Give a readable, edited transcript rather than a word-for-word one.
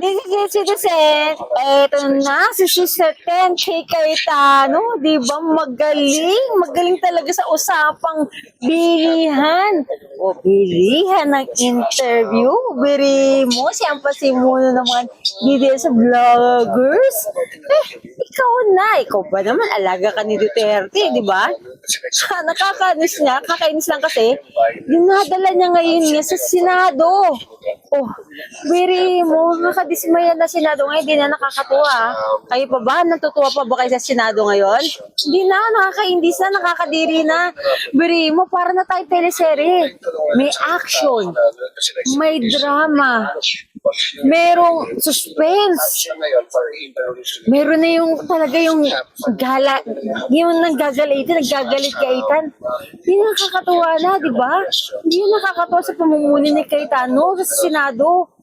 Digigil citizen, eto na si Sister Ten kay Cayetano, di ba magaling? Magaling talaga sa usapang bilihan. O bilihan ng interview, biri mo, siya ang pasimuno ng mga DDS vloggers. Ikaw ba naman, alaga ka ni Duterte, di ba? Kakainis lang kasi, dinadala niya ngayon niya sa Senado. Oh, biri mo, nakadismaya na Senado ngayon, di na nakakatuwa. Kayo pa ba? Natutuwa pa ba kayo sa Senado ngayon? Di na, nakakaindis na, nakakadiri na. Biri mo, para na tayo teleserye. May action, may drama, merong suspense, meron na yung talaga yung gala, yung naggagalit-gaitan. Hindi nakakatuwa na, di ba? Hindi nakakatuwa sa pamumuno ni Cayetano sa Senado.